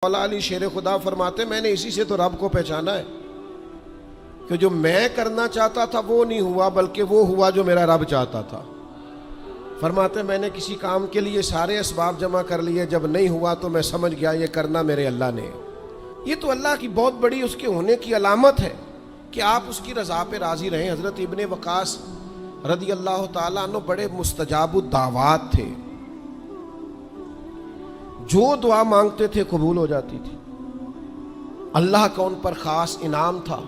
مولا علی شیر خدا فرماتے میں نے اسی سے تو رب کو پہچانا ہے کہ جو میں کرنا چاہتا تھا وہ نہیں ہوا بلکہ وہ ہوا جو میرا رب چاہتا تھا۔ فرماتے میں نے کسی کام کے لیے سارے اسباب جمع کر لیے، جب نہیں ہوا تو میں سمجھ گیا یہ کرنا میرے اللہ نے۔ یہ تو اللہ کی بہت بڑی اس کے ہونے کی علامت ہے کہ آپ اس کی رضا پہ راضی رہیں۔ حضرت ابن وقاص رضی اللہ تعالیٰ عنہ بڑے مستجاب الدعوات تھے، جو دعا مانگتے تھے قبول ہو جاتی تھی، اللہ کا ان پر خاص انعام تھا۔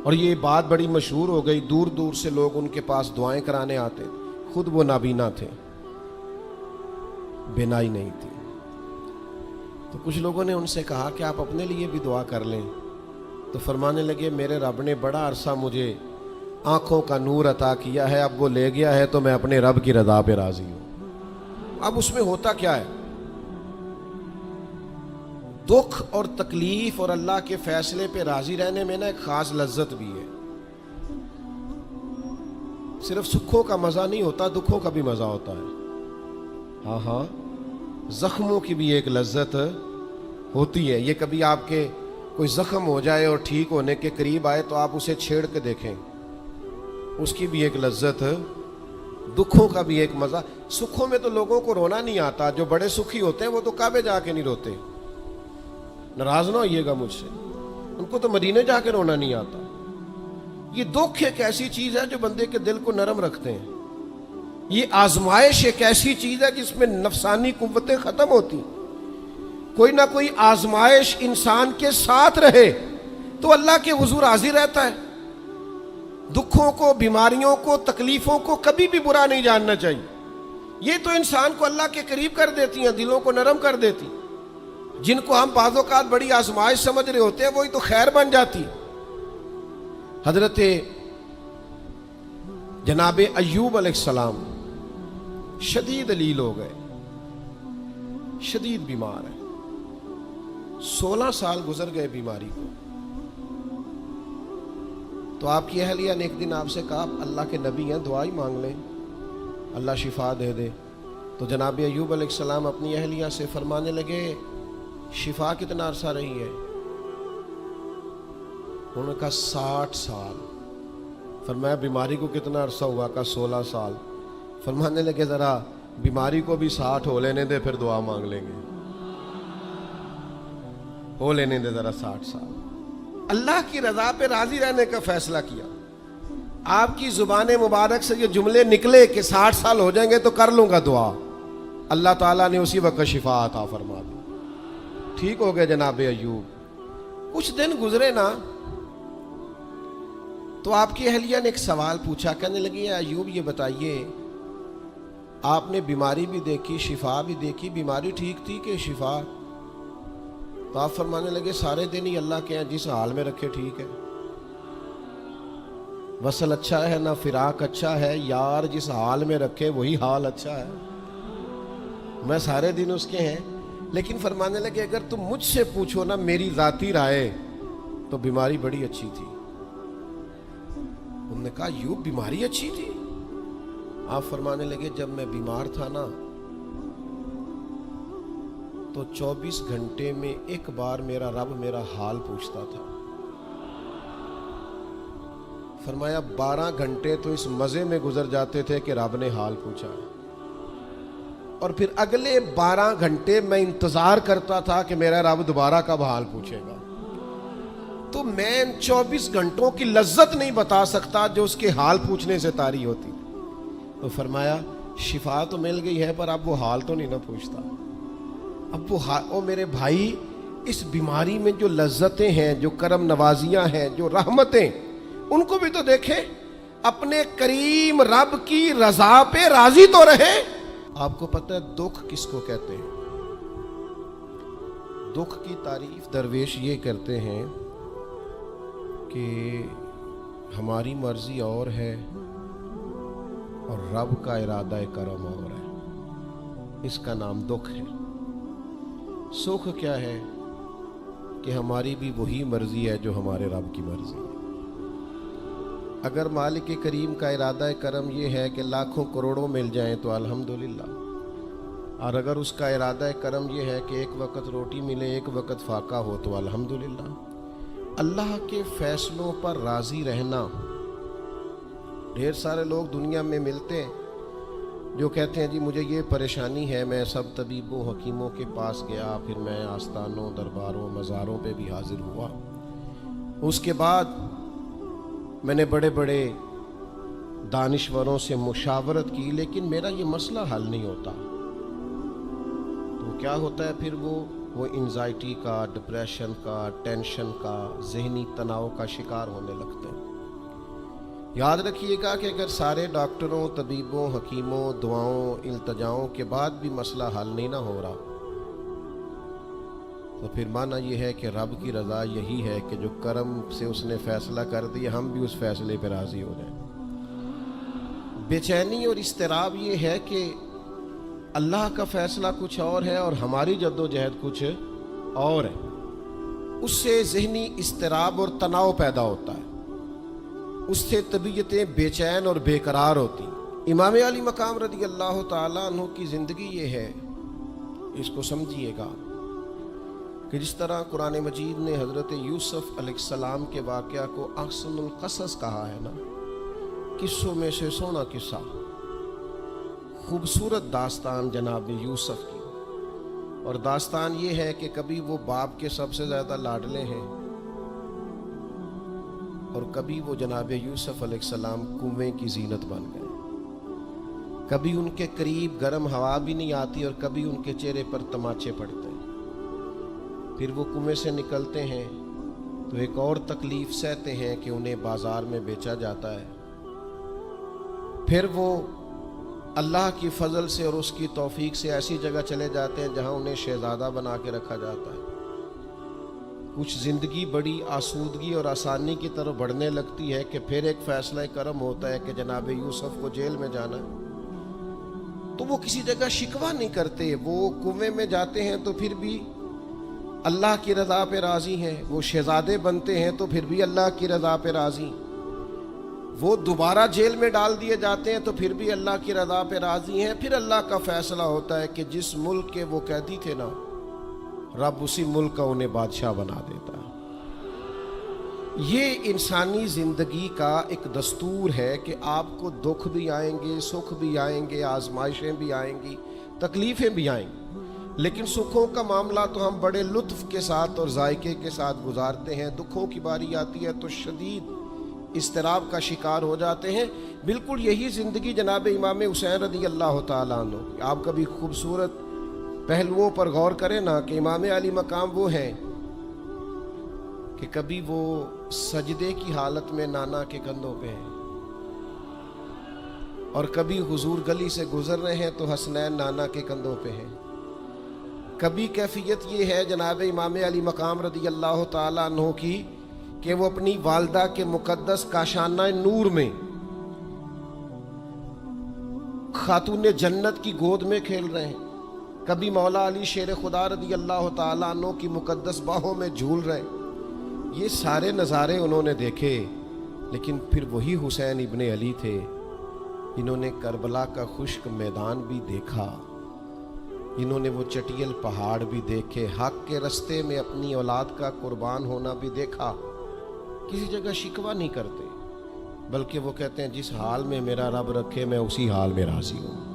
اور یہ بات بڑی مشہور ہو گئی، دور دور سے لوگ ان کے پاس دعائیں کرانے آتے، خود وہ نابینا تھے، بینائی نہیں تھی۔ تو کچھ لوگوں نے ان سے کہا کہ آپ اپنے لیے بھی دعا کر لیں، تو فرمانے لگے میرے رب نے بڑا عرصہ مجھے آنکھوں کا نور عطا کیا ہے، اب وہ لے گیا ہے تو میں اپنے رب کی رضا پہ راضی ہوں۔ اب اس میں ہوتا کیا ہے، دکھ اور تکلیف اور اللہ کے فیصلے پہ راضی رہنے میں نا ایک خاص لذت بھی ہے۔ صرف سکھوں کا مزہ نہیں ہوتا، دکھوں کا بھی مزہ ہوتا ہے۔ ہاں زخموں کی بھی ایک لذت ہوتی ہے۔ یہ کبھی آپ کے کوئی زخم ہو جائے اور ٹھیک ہونے کے قریب آئے تو آپ اسے چھیڑ کے دیکھیں، اس کی بھی ایک لذت، دکھوں کا بھی ایک مزہ۔ سکھوں میں تو لوگوں کو رونا نہیں آتا، جو بڑے سکھی ہوتے ہیں وہ تو کعبے جا کے نہیں روتے، ناراض نہ ہوئیے گا مجھ سے، ان کو تو مدینے جا کے رونا نہیں آتا۔ یہ دکھ ایک ایسی چیز ہے جو بندے کے دل کو نرم رکھتے ہیں۔ یہ آزمائش ایک ایسی چیز ہے جس میں نفسانی قوتیں ختم ہوتی۔ کوئی نہ کوئی آزمائش انسان کے ساتھ رہے تو اللہ کے حضور حاضر رہتا ہے۔ دکھوں کو، بیماریوں کو، تکلیفوں کو کبھی بھی برا نہیں جاننا چاہیے۔ یہ تو انسان کو اللہ کے قریب کر دیتی ہیں، دلوں کو نرم کر دیتی۔ جن کو ہم بعض اوقات بڑی آزمائش سمجھ رہے ہوتے ہیں وہی تو خیر بن جاتی۔ حضرت جناب ایوب علیہ السلام شدید علیل ہو گئے، شدید بیمار ہے، 16 سال گزر گئے بیماری کو۔ تو آپ کی اہلیہ نے ایک دن آپ سے کہا اللہ کے نبی ہیں، دعا ہی مانگ لیں، اللہ شفا دے دے۔ تو جناب ایوب علیہ السلام اپنی اہلیہ سے فرمانے لگے شفا کتنا عرصہ رہی ہے؟ انہوں نے کہا 60 سال۔ فرمایا بیماری کو کتنا عرصہ ہوا؟ کہا 16 سال۔ فرمانے لگے ذرا بیماری کو بھی 60 ہو لینے دے، پھر دعا مانگ لیں گے، ہو لینے دے ذرا 60 سال۔ اللہ کی رضا پہ راضی رہنے کا فیصلہ کیا۔ آپ کی زبان مبارک سے یہ جملے نکلے کہ 60 سال ہو جائیں گے تو کر لوں گا دعا، اللہ تعالیٰ نے اسی وقت شفا عطا فرما دی، ٹھیک ہو گئے جناب ایوب۔ کچھ دن گزرے نا تو آپ کی اہلیہ نے ایک سوال پوچھا، کہنے لگی ایوب یہ بتائیے آپ نے بیماری بھی دیکھی، شفا بھی دیکھی، بیماری ٹھیک تھی کہ شفا؟ تو آپ فرمانے لگے سارے دن ہی اللہ کے ہیں، جس حال میں رکھے ٹھیک ہے۔ وصل اچھا ہے نہ فراق اچھا ہے، یار جس حال میں رکھے وہی حال اچھا ہے، میں سارے دن اس کے ہیں۔ لیکن فرمانے لگے اگر تم مجھ سے پوچھو نا میری ذاتی رائے تو بیماری بڑی اچھی تھی۔ انہوں نے کہا یوں بیماری اچھی تھی؟ آپ فرمانے لگے جب میں بیمار تھا نا تو 24 گھنٹے میں ایک بار میرا رب میرا حال پوچھتا تھا۔ فرمایا 12 گھنٹے تو اس مزے میں گزر جاتے تھے کہ رب نے حال پوچھا، اور پھر اگلے 12 گھنٹے میں انتظار کرتا تھا کہ میرا رب دوبارہ کب حال پوچھے گا۔ تو میں ان 24 گھنٹوں کی لذت نہیں بتا سکتا جو اس کے حال پوچھنے سے طاری ہوتی۔ تو فرمایا شفا تو مل گئی ہے پر اب وہ حال تو نہیں نہ پوچھتا۔ اب وہ میرے بھائی اس بیماری میں جو لذتیں ہیں، جو کرم نوازیاں ہیں، جو رحمتیں، ان کو بھی تو دیکھیں۔ اپنے کریم رب کی رضا پہ راضی تو رہے۔ آپ کو پتہ ہے دکھ کس کو کہتے ہیں؟ دکھ کی تعریف درویش یہ کرتے ہیں کہ ہماری مرضی اور ہے اور رب کا ارادہ کرم اور ہے، اس کا نام دکھ ہے۔ سکھ کیا ہے کہ ہماری بھی وہی مرضی ہے جو ہمارے رب کی مرضی ہے۔ اگر مالک کریم کا ارادہ کرم یہ ہے کہ لاکھوں کروڑوں مل جائیں تو الحمدللہ، اور اگر اس کا ارادہ کرم یہ ہے کہ ایک وقت روٹی ملے ایک وقت فاقہ ہو تو الحمدللہ۔ اللہ کے فیصلوں پر راضی رہنا۔ ڈھیر سارے لوگ دنیا میں ملتے ہیں جو کہتے ہیں جی مجھے یہ پریشانی ہے، میں سب طبیبوں حکیموں کے پاس گیا، پھر میں آستانوں درباروں مزاروں پہ بھی حاضر ہوا، اس کے بعد میں نے بڑے بڑے دانشوروں سے مشاورت کی، لیکن میرا یہ مسئلہ حل نہیں ہوتا۔ تو کیا ہوتا ہے پھر وہ انزائٹی کا، ڈپریشن کا، ٹینشن کا، ذہنی تناؤ کا شکار ہونے لگتے ہیں۔ یاد رکھیے گا کہ اگر سارے ڈاکٹروں، طبیبوں، حکیموں، دعاؤں، التجاؤں کے بعد بھی مسئلہ حل نہیں نہ ہو رہا، تو پھر معنی یہ ہے کہ رب کی رضا یہی ہے کہ جو کرم سے اس نے فیصلہ کر دیا ہم بھی اس فیصلے پہ راضی ہو جائیں۔ بے چینی اور اضطراب یہ ہے کہ اللہ کا فیصلہ کچھ اور ہے اور ہماری جد و جہد کچھ اور ہے، اس سے ذہنی اضطراب اور تناؤ پیدا ہوتا ہے، اس سے طبیعتیں بے چین اور بے قرار ہوتی۔ امام علی مقام رضی اللہ تعالیٰ عنہ کی زندگی یہ ہے، اس کو سمجھیے گا کہ جس طرح قرآن مجید نے حضرت یوسف علیہ السلام کے واقعہ کو احسن القصص کہا ہے نا، قصوں میں سے سونا قصہ، خوبصورت داستان جناب یوسف کی، اور داستان یہ ہے کہ کبھی وہ باپ کے سب سے زیادہ لاڈلے ہیں اور کبھی وہ جناب یوسف علیہ السلام کنویں کی زینت بن گئے، کبھی ان کے قریب گرم ہوا بھی نہیں آتی اور کبھی ان کے چہرے پر تماچے پڑتے ہیں۔ پھر وہ کنویں سے نکلتے ہیں تو ایک اور تکلیف سہتے ہیں کہ انہیں بازار میں بیچا جاتا ہے، پھر وہ اللہ کی فضل سے اور اس کی توفیق سے ایسی جگہ چلے جاتے ہیں جہاں انہیں شہزادہ بنا کے رکھا جاتا ہے۔ کچھ زندگی بڑی آسودگی اور آسانی کی طرف بڑھنے لگتی ہے کہ پھر ایک فیصلہ کرم ہوتا ہے کہ جناب یوسف کو جیل میں جانا ہے، تو وہ کسی جگہ شکوہ نہیں کرتے، وہ کنویں میں جاتے ہیں تو پھر بھی اللہ کی رضا پہ راضی ہیں، وہ شہزادے بنتے ہیں تو پھر بھی اللہ کی رضا پہ راضی، وہ دوبارہ جیل میں ڈال دیے جاتے ہیں تو پھر بھی اللہ کی رضا پہ راضی ہیں۔ پھر اللہ کا فیصلہ ہوتا ہے کہ جس ملک کے وہ قیدی تھے نا، رب اسی ملک کا انہیں بادشاہ بنا دیتا ہے۔ یہ انسانی زندگی کا ایک دستور ہے کہ آپ کو دکھ بھی آئیں گے، سکھ بھی آئیں گے، آزمائشیں بھی آئیں گی، تکلیفیں بھی آئیں گی، لیکن سکھوں کا معاملہ تو ہم بڑے لطف کے ساتھ اور ذائقے کے ساتھ گزارتے ہیں، دکھوں کی باری آتی ہے تو شدید اضطراب کا شکار ہو جاتے ہیں۔ بالکل یہی زندگی جناب امام حسین رضی اللہ تعالیٰ عنہ، آپ کبھی خوبصورت پہلوؤں پر غور کریں نا کہ امام علی مقام وہ ہیں کہ کبھی وہ سجدے کی حالت میں نانا کے کندھوں پہ ہیں اور کبھی حضور گلی سے گزر رہے ہیں تو حسنین نانا کے کندھوں پہ ہیں۔ کبھی کیفیت یہ ہے جناب امام علی مقام رضی اللہ تعالیٰ عنہ کی کہ وہ اپنی والدہ کے مقدس کاشانہ نور میں خاتون جنت کی گود میں کھیل رہے ہیں، کبھی مولا علی شیر خدا رضی اللہ تعالیٰ عنہ کی مقدس باہوں میں جھول رہے ہیں۔ یہ سارے نظارے انہوں نے دیکھے، لیکن پھر وہی حسین ابن علی تھے انہوں نے کربلا کا خشک میدان بھی دیکھا، انہوں نے وہ چٹیل پہاڑ بھی دیکھے، حق کے رستے میں اپنی اولاد کا قربان ہونا بھی دیکھا۔ کسی جگہ شکوہ نہیں کرتے، بلکہ وہ کہتے ہیں جس حال میں میرا رب رکھے میں اسی حال میں راضی ہوں۔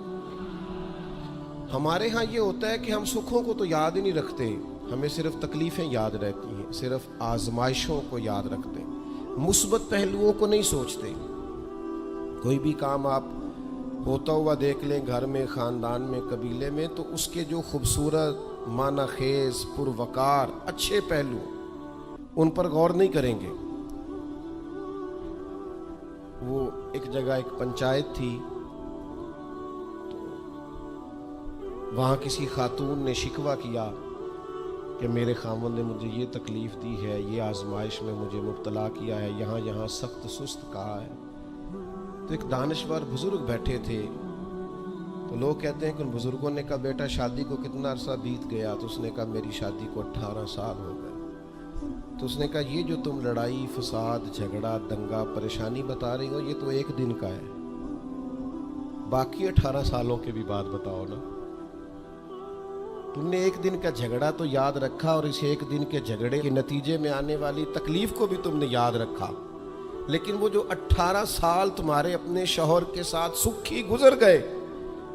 ہمارے ہاں یہ ہوتا ہے کہ ہم سکھوں کو تو یاد ہی نہیں رکھتے، ہمیں صرف تکلیفیں یاد رہتی ہیں، صرف آزمائشوں کو یاد رکھتے ہیں، مثبت پہلوؤں کو نہیں سوچتے۔ کوئی بھی کام آپ ہوتا ہوا دیکھ لیں گھر میں، خاندان میں، قبیلے میں، تو اس کے جو خوبصورت، معنی خیز، پروقار، اچھے پہلو، ان پر غور نہیں کریں گے۔ وہ ایک جگہ ایک پنچایت تھی، وہاں کسی خاتون نے شکوہ کیا کہ میرے خاوند نے مجھے یہ تکلیف دی ہے، یہ آزمائش میں مجھے مبتلا کیا ہے، یہاں سخت سست کہا ہے۔ تو ایک دانشور بزرگ بیٹھے تھے، تو لوگ کہتے ہیں کہ ان بزرگوں نے کہا بیٹا شادی کو کتنا عرصہ بیت گیا؟ تو اس نے کہا میری شادی کو 18 سال ہو گئے۔ تو اس نے کہا یہ جو تم لڑائی، فساد، جھگڑا، دنگا، پریشانی بتا رہی ہو یہ تو ایک دن کا ہے، باقی 18 سالوں کے بھی بات بتاؤ نا۔ تم نے ایک دن کا جھگڑا تو یاد رکھا اور اس ایک دن کے جھگڑے کے نتیجے میں آنے والی تکلیف کو بھی تم نے یاد رکھا، لیکن وہ جو 18 سال تمہارے اپنے شوہر کے ساتھ سکھی گزر گئے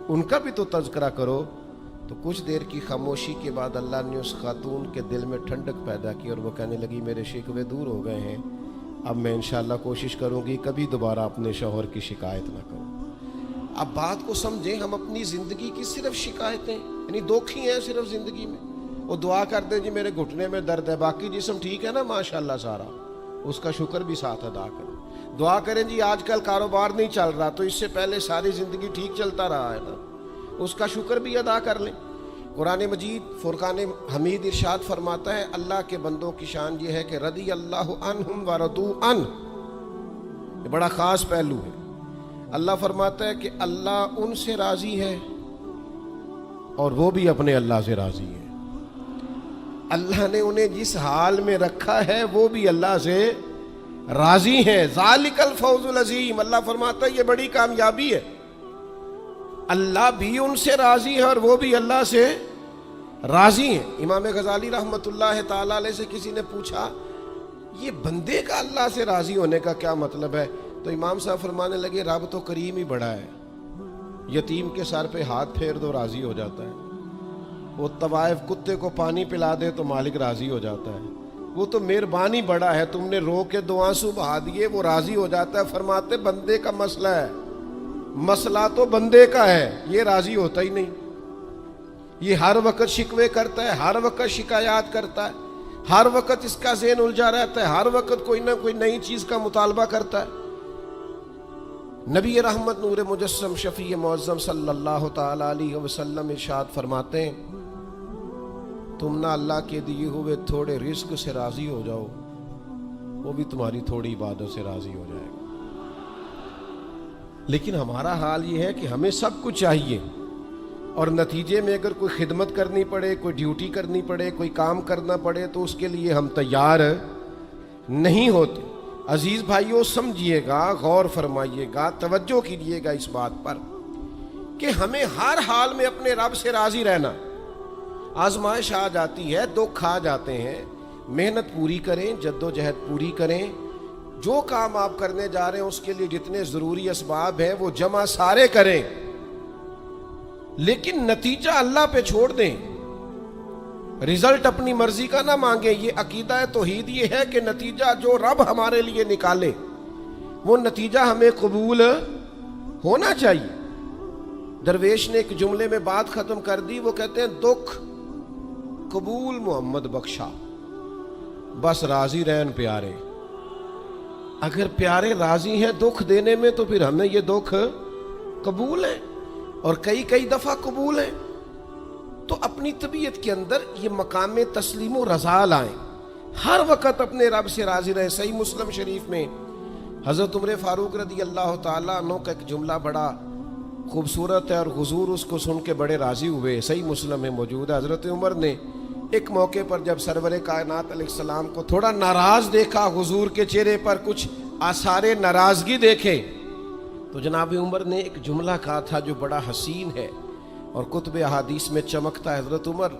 ان کا بھی تو تذکرہ کرو۔ تو کچھ دیر کی خاموشی کے بعد اللہ نے اس خاتون کے دل میں ٹھنڈک پیدا کی اور وہ کہنے لگی میرے شکوے دور ہو گئے ہیں، اب میں انشاءاللہ کوشش کروں گی کبھی دوبارہ اپنے شوہر کی شکایت نہ کروں۔ اب بات کو سمجھیں، ہم اپنی زندگی کی صرف شکایتیں یعنی دکھ ہی ہیں صرف زندگی میں۔ وہ دعا کر دیں جی میرے گھٹنے میں درد ہے، باقی جسم ٹھیک ہے نا ماشاءاللہ سارا، اس کا شکر بھی ساتھ ادا کریں۔ دعا کریں جی آج کل کاروبار نہیں چل رہا تو اس سے پہلے ساری زندگی ٹھیک چلتا رہا ہے نا، اس کا شکر بھی ادا کر لیں۔ قرآن مجید فرقان حمید ارشاد فرماتا ہے اللہ کے بندوں کی شان یہ ہے کہ رضی اللہ عنہم ورضوا عنہ، یہ بڑا خاص پہلو ہے۔ اللہ فرماتا ہے کہ اللہ ان سے راضی ہے اور وہ بھی اپنے اللہ سے راضی ہے۔ اللہ نے انہیں جس حال میں رکھا ہے وہ بھی اللہ سے راضی ہیں۔ ذالک الفوز العظیم، اللہ فرماتا ہے یہ بڑی کامیابی ہے، اللہ بھی ان سے راضی ہے اور وہ بھی اللہ سے راضی ہیں۔ امام غزالی رحمۃ اللہ تعالی علیہ سے کسی نے پوچھا یہ بندے کا اللہ سے راضی ہونے کا کیا مطلب ہے؟ تو امام صاحب فرمانے لگے رب تو کریم ہی بڑا ہے، یتیم کے سر پہ ہاتھ پھیر دو راضی ہو جاتا ہے، وہ طوائف کتے کو پانی پلا دے تو مالک راضی ہو جاتا ہے، وہ تو مہربانی بڑا ہے، تم نے رو کے 2 آنسو بہا دیے وہ راضی ہو جاتا ہے۔ فرماتے بندے کا مسئلہ ہے، مسئلہ تو بندے کا ہے، یہ راضی ہوتا ہی نہیں، یہ ہر وقت شکوے کرتا ہے، ہر وقت شکایات کرتا ہے، ہر وقت اس کا ذہن الجھا رہتا ہے، ہر وقت کوئی نہ کوئی نئی چیز کا مطالبہ کرتا ہے۔ نبی رحمت نور مجسم شفیع معظم صلی اللہ تعالی علیہ وسلم ارشاد فرماتے ہیں تم نہ اللہ کے دیے ہوئے تھوڑے رزق سے راضی ہو جاؤ، وہ بھی تمہاری تھوڑی عبادت سے راضی ہو جائے گا۔ لیکن ہمارا حال یہ ہے کہ ہمیں سب کچھ چاہیے اور نتیجے میں اگر کوئی خدمت کرنی پڑے، کوئی ڈیوٹی کرنی پڑے، کوئی کام کرنا پڑے تو اس کے لیے ہم تیار نہیں ہوتے۔ عزیز بھائیوں سمجھیے گا، غور فرمائیے گا، توجہ کیجیے گا اس بات پر کہ ہمیں ہر حال میں اپنے رب سے راضی رہنا۔ آزمائش آ جاتی ہے، دکھ آ جاتے ہیں، محنت پوری کریں، جدوجہد پوری کریں، جو کام آپ کرنے جا رہے ہیں اس کے لیے جتنے ضروری اسباب ہیں وہ جمع سارے کریں، لیکن نتیجہ اللہ پہ چھوڑ دیں، رزلٹ اپنی مرضی کا نہ مانگیں۔ یہ عقیدہ توحید یہ ہے کہ نتیجہ جو رب ہمارے لیے نکالے وہ نتیجہ ہمیں قبول ہونا چاہیے۔ درویش نے ایک جملے میں بات ختم کر دی، وہ کہتے ہیں دکھ قبول محمد بخشا، بس راضی رہن پیارے۔ اگر پیارے راضی ہیں دکھ دینے میں تو پھر ہمیں یہ دکھ قبول ہے اور کئی دفعہ قبول ہے۔ تو اپنی طبیعت کے اندر یہ مقام تسلیم و رضا لائیں، ہر وقت اپنے رب سے راضی رہیں۔ صحیح مسلم شریف میں حضرت عمر فاروق رضی اللہ تعالیٰ عنہ کا ایک جملہ بڑا خوبصورت ہے اور حضور اس کو سن کے بڑے راضی ہوئے، صحیح مسلم میں موجود ہے۔ حضرت عمر نے ایک موقع پر جب سرور کائنات علیہ السلام کو تھوڑا ناراض دیکھا، حضور کے چہرے پر کچھ آثار ناراضگی دیکھے، تو جناب عمر نے ایک جملہ کہا تھا جو بڑا حسین ہے اور کتب احادیث میں چمکتا ہے۔ حضرت عمر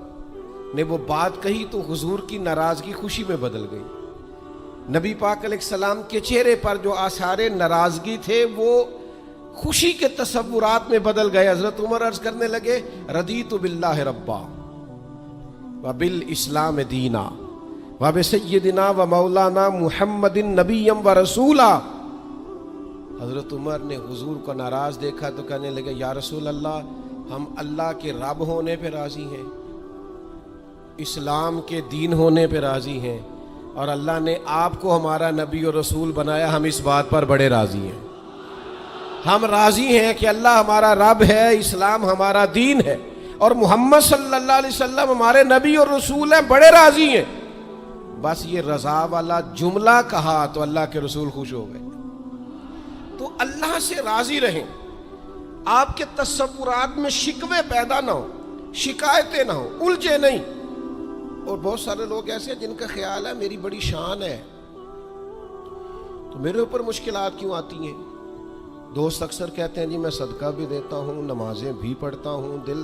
نے وہ بات کہی تو حضور کی ناراضگی خوشی میں بدل گئی، نبی پاک علیہ السلام کے چہرے پر جو آثار ناراضگی تھے وہ خوشی کے تصورات میں بدل گئے۔ حضرت عمر عرض کرنے لگے رضیت باللہ ربا وبالاسلام دینا وبسیدنا ومولانا محمد نبی و رسولا۔ حضرت عمر نے حضور کو ناراض دیکھا تو کہنے لگے یا رسول اللہ، ہم اللہ کے رب ہونے پہ راضی ہیں، اسلام کے دین ہونے پہ راضی ہیں، اور اللہ نے آپ کو ہمارا نبی اور رسول بنایا، ہم اس بات پر بڑے راضی ہیں۔ ہم راضی ہیں کہ اللہ ہمارا رب ہے، اسلام ہمارا دین ہے، اور محمد صلی اللہ علیہ وسلم ہمارے نبی اور رسول ہیں، بڑے راضی ہیں۔ بس یہ رضا والا جملہ کہا تو اللہ کے رسول خوش ہو گئے۔ تو اللہ سے راضی رہیں، آپ کے تصورات میں شکوے پیدا نہ ہو، شکایتیں نہ ہو، الجھے نہیں۔ اور بہت سارے لوگ ایسے ہیں جن کا خیال ہے میری بڑی شان ہے تو میرے اوپر مشکلات کیوں آتی ہیں۔ دوست اکثر کہتے ہیں جی میں صدقہ بھی دیتا ہوں، نمازیں بھی پڑھتا ہوں، دل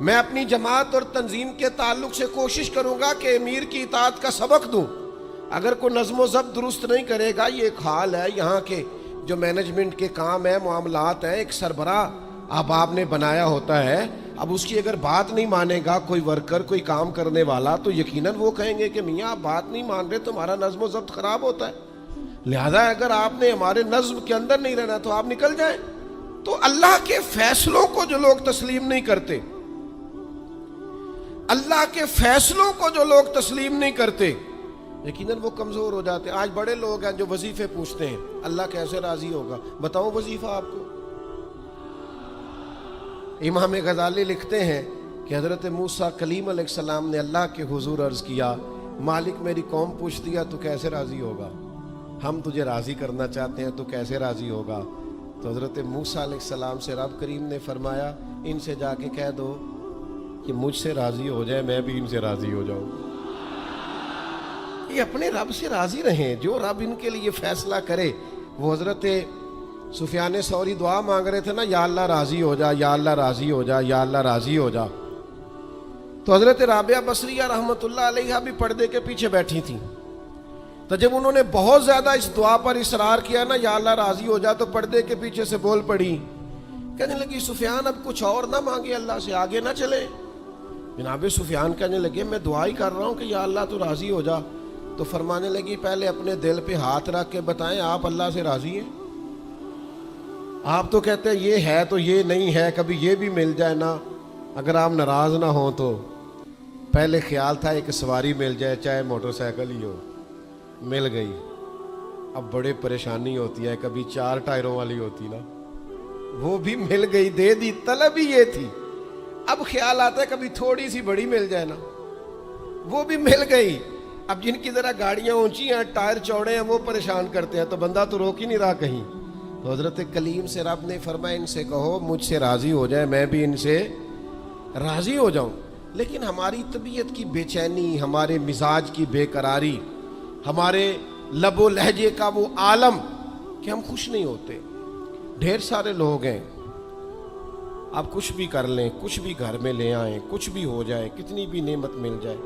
میں اپنی جماعت اور تنظیم کے تعلق سے کوشش کروں گا کہ امیر کی اطاعت کا سبق دوں. اگر کوئی نظم و ضبط درست نہیں کرے گا، یہ ایک حال ہے یہاں کے جو مینجمنٹ کے کام ہے، معاملات ہیں، ایک سربراہ آپ نے بنایا ہوتا ہے. اب اس کی اگر بات نہیں مانے گا کوئی ورکر، کوئی کام کرنے والا، تو یقیناً وہ کہیں گے کہ میاں آپ بات نہیں مان رہے، تمہارا نظم و ضبط خراب ہوتا ہے. لہذا اگر آپ نے ہمارے نظم کے اندر نہیں رہنا تو آپ نکل جائیں. تو اللہ کے فیصلوں کو جو لوگ تسلیم نہیں کرتے، اللہ کے فیصلوں کو جو لوگ تسلیم نہیں کرتے، یقیناً وہ کمزور ہو جاتے ہیں. آج بڑے لوگ ہیں جو وظیفے پوچھتے ہیں، اللہ کیسے راضی ہوگا؟ بتاؤں وظیفہ آپ کو. امام غزالی لکھتے ہیں کہ حضرت موسیٰ کلیم علیہ السلام نے اللہ کے حضور عرض کیا، مالک میری قوم پوچھتی ہے تو کیسے راضی ہوگا؟ ہم تجھے راضی کرنا چاہتے ہیں تو کیسے راضی ہوگا؟ تو حضرت موسیٰ علیہ السلام سے رب کریم نے فرمایا، ان سے جا کے کہہ دو کہ مجھ سے راضی ہو جائے، میں بھی ان سے راضی ہو جاؤں. یہ اپنے رب سے راضی رہیں، جو رب ان کے لیے فیصلہ کرے. وہ حضرت سفیان ثوری دعا مانگ رہے تھے نا، یا اللہ راضی ہو جا، یا اللہ راضی ہو جا، یا اللہ راضی ہو جا. تو حضرت رابعہ بصریہ رحمۃ اللہ علیہا بھی پردے کے پیچھے بیٹھی تھیں. تو جب انہوں نے بہت زیادہ اس دعا پر اصرار کیا نا، یا اللہ راضی ہو جا، تو پردے کے پیچھے سے بول پڑی، کہنے لگی سفیان اب کچھ اور نہ مانگے، اللہ سے آگے نہ چلے. جناب سفیان کہنے لگے میں دعا ہی کر رہا ہوں کہ یا اللہ تو راضی ہو جا. تو فرمانے لگی پہلے اپنے دل پہ ہاتھ رکھ کے بتائیں آپ اللہ سے راضی ہیں؟ آپ تو کہتے ہیں یہ ہے تو یہ نہیں ہے، کبھی یہ بھی مل جائے نا. اگر آپ ناراض نہ ہوں تو پہلے خیال تھا ایک سواری مل جائے، چاہے موٹر سائیکل ہی ہو، مل گئی. اب بڑے پریشانی ہوتی ہے، کبھی 4 ٹائروں والی ہوتی نا، وہ بھی مل گئی، دے دی، طلب ہی یہ تھی. اب خیال آتا ہے کبھی تھوڑی سی بڑی مل جائے نا، وہ بھی مل گئی. اب جن کی ذرا گاڑیاں اونچی ہیں، ٹائر چوڑے ہیں، وہ پریشان کرتے ہیں، تو بندہ تو روک ہی نہیں رہا کہیں. تو حضرت کلیم سے رب نے فرمایا ان سے کہو مجھ سے راضی ہو جائے، میں بھی ان سے راضی ہو جاؤں. لیکن ہماری طبیعت کی بے چینی، ہمارے مزاج کی بے قراری، ہمارے لب و لہجے کا وہ عالم کہ ہم خوش نہیں ہوتے. ڈھیر سارے لوگ ہیں، آپ کچھ بھی کر لیں، کچھ بھی گھر میں لے آئیں، کچھ بھی ہو جائے، کتنی بھی نعمت مل جائے،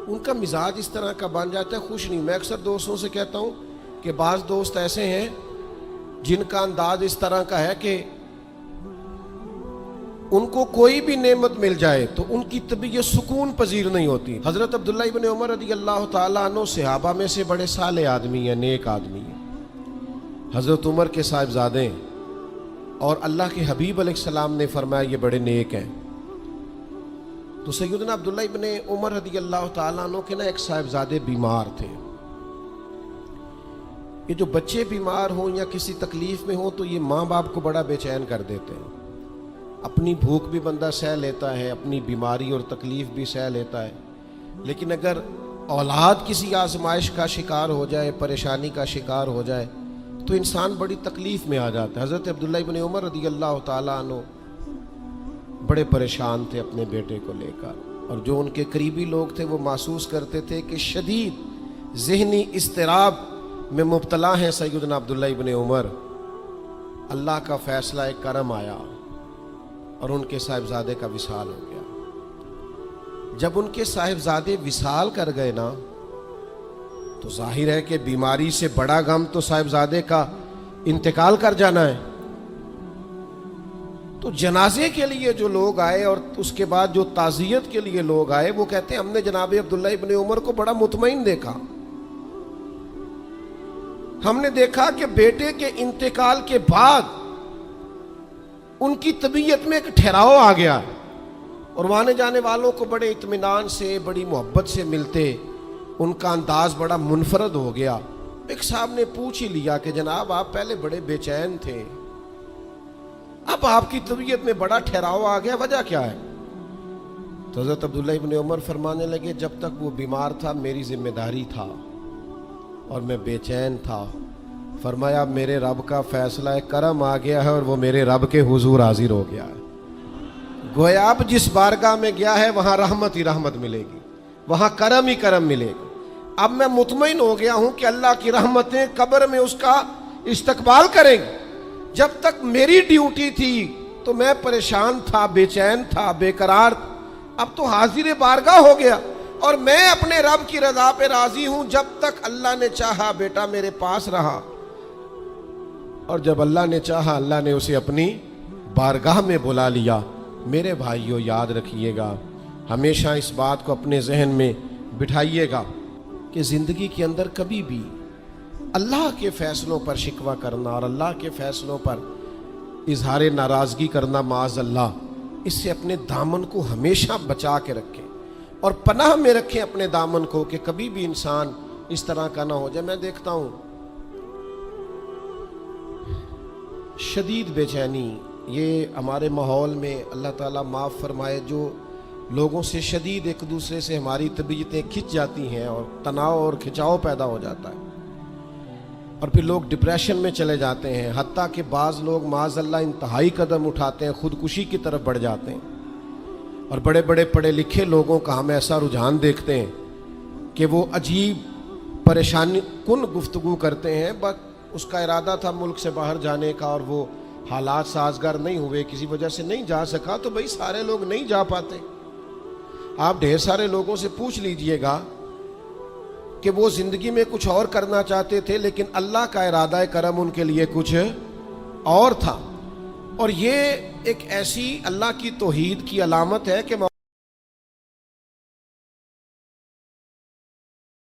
ان کا مزاج اس طرح کا بن جاتا ہے، خوش نہیں. میں اکثر دوستوں سے کہتا ہوں کہ بعض دوست ایسے ہیں جن کا انداز اس طرح کا ہے کہ ان کو کوئی بھی نعمت مل جائے تو ان کی طبیعت سکون پذیر نہیں ہوتی. حضرت عبداللہ ابن عمر رضی اللہ تعالیٰ عنہ صحابہ میں سے بڑے صالح آدمی ہیں، نیک آدمی ہیں، حضرت عمر کے صاحبزادے ہیں، اور اللہ کے حبیب علیہ السلام نے فرمایا یہ بڑے نیک ہیں. تو سیدنا عبداللہ ابن عمر رضی اللہ تعالیٰ عنہ کے نا ایک صاحبزادے بیمار تھے. یہ جو بچے بیمار ہوں یا کسی تکلیف میں ہوں تو یہ ماں باپ کو بڑا بے چین کر دیتے ہیں. اپنی بھوک بھی بندہ سہ لیتا ہے، اپنی بیماری اور تکلیف بھی سہ لیتا ہے، لیکن اگر اولاد کسی آزمائش کا شکار ہو جائے، پریشانی کا شکار ہو جائے تو انسان بڑی تکلیف میں آ جاتا ہے. حضرت عبداللہ ابن عمر رضی اللہ تعالیٰ عنہ بڑے پریشان تھے اپنے بیٹے کو لے کر، اور جو ان کے قریبی لوگ تھے وہ محسوس کرتے تھے کہ شدید ذہنی اضطراب میں مبتلا ہیں سیدنا عبداللہ ابن عمر. اللہ کا فیصلہ ایک کرم آیا اور ان کے صاحبزادے کا وصال ہو گیا. جب ان کے صاحبزادے وصال کر گئے نا تو ظاہر ہے کہ بیماری سے بڑا غم تو صاحبزادے کا انتقال کر جانا ہے. تو جنازے کے لیے جو لوگ آئے اور اس کے بعد جو تعزیت کے لیے لوگ آئے وہ کہتے ہیں ہم نے جناب عبداللہ ابن عمر کو بڑا مطمئن دیکھا. ہم نے دیکھا کہ بیٹے کے انتقال کے بعد ان کی طبیعت میں ایک ٹھہراؤ آ گیا اور آنے جانے والوں کو بڑے اطمینان سے، بڑی محبت سے ملتے، ان کا انداز بڑا منفرد ہو گیا. ایک صاحب نے پوچھ ہی لیا کہ جناب آپ پہلے بڑے بے چین تھے، اب آپ کی طبیعت میں بڑا ٹھہراؤ آ گیا، وجہ کیا ہے؟ تو حضرت عبداللہ ابن عمر فرمانے لگے جب تک وہ بیمار تھا میری ذمہ داری تھا اور میں بے چین تھا. فرمایا میرے رب کا فیصلہ کرم آ گیا ہے اور وہ میرے رب کے حضور حاضر ہو گیا ہے. گویا اب جس بارگاہ میں گیا ہے وہاں رحمت ہی رحمت ملے گی، وہاں کرم ہی کرم ملے گا. اب میں مطمئن ہو گیا ہوں کہ اللہ کی رحمتیں قبر میں اس کا استقبال کریں گی. جب تک میری ڈیوٹی تھی تو میں پریشان تھا، بے چین تھا، بے قرار اب تو حاضر بارگاہ ہو گیا اور میں اپنے رب کی رضا پہ راضی ہوں. جب تک اللہ نے چاہا بیٹا میرے پاس رہا, اور جب اللہ نے چاہا اللہ نے اسے اپنی بارگاہ میں بلا لیا. میرے بھائیو یاد رکھیے گا, ہمیشہ اس بات کو اپنے ذہن میں بٹھائیے گا کہ زندگی کے اندر کبھی بھی اللہ کے فیصلوں پر شکوہ کرنا اور اللہ کے فیصلوں پر اظہار ناراضگی کرنا معاذ اللہ, اس سے اپنے دامن کو ہمیشہ بچا کے رکھیں اور پناہ میں رکھیں اپنے دامن کو کہ کبھی بھی انسان اس طرح کا نہ ہو جائے. میں دیکھتا ہوں شدید بے چینی یہ ہمارے ماحول میں, اللہ تعالیٰ معاف فرمائے, جو لوگوں سے شدید ایک دوسرے سے ہماری طبیعتیں کھنچ جاتی ہیں اور تناؤ اور کھچاؤ پیدا ہو جاتا ہے, اور پھر لوگ ڈپریشن میں چلے جاتے ہیں. حتیٰ کہ بعض لوگ معاذ اللہ انتہائی قدم اٹھاتے ہیں, خودکشی کی طرف بڑھ جاتے ہیں. اور بڑے بڑے پڑھے لکھے لوگوں کا ہم ایسا رجحان دیکھتے ہیں کہ وہ عجیب پریشانی کن گفتگو کرتے ہیں, بس اس کا ارادہ تھا ملک سے باہر جانے کا اور وہ حالات سازگار نہیں ہوئے, کسی وجہ سے نہیں جا سکا. تو بھائی سارے لوگ نہیں جا پاتے. آپ ڈھیر سارے لوگوں سے پوچھ لیجئے گا کہ وہ زندگی میں کچھ اور کرنا چاہتے تھے لیکن اللہ کا ارادہ کرم ان کے لیے کچھ اور تھا. اور یہ ایک ایسی اللہ کی توحید کی علامت ہے کہ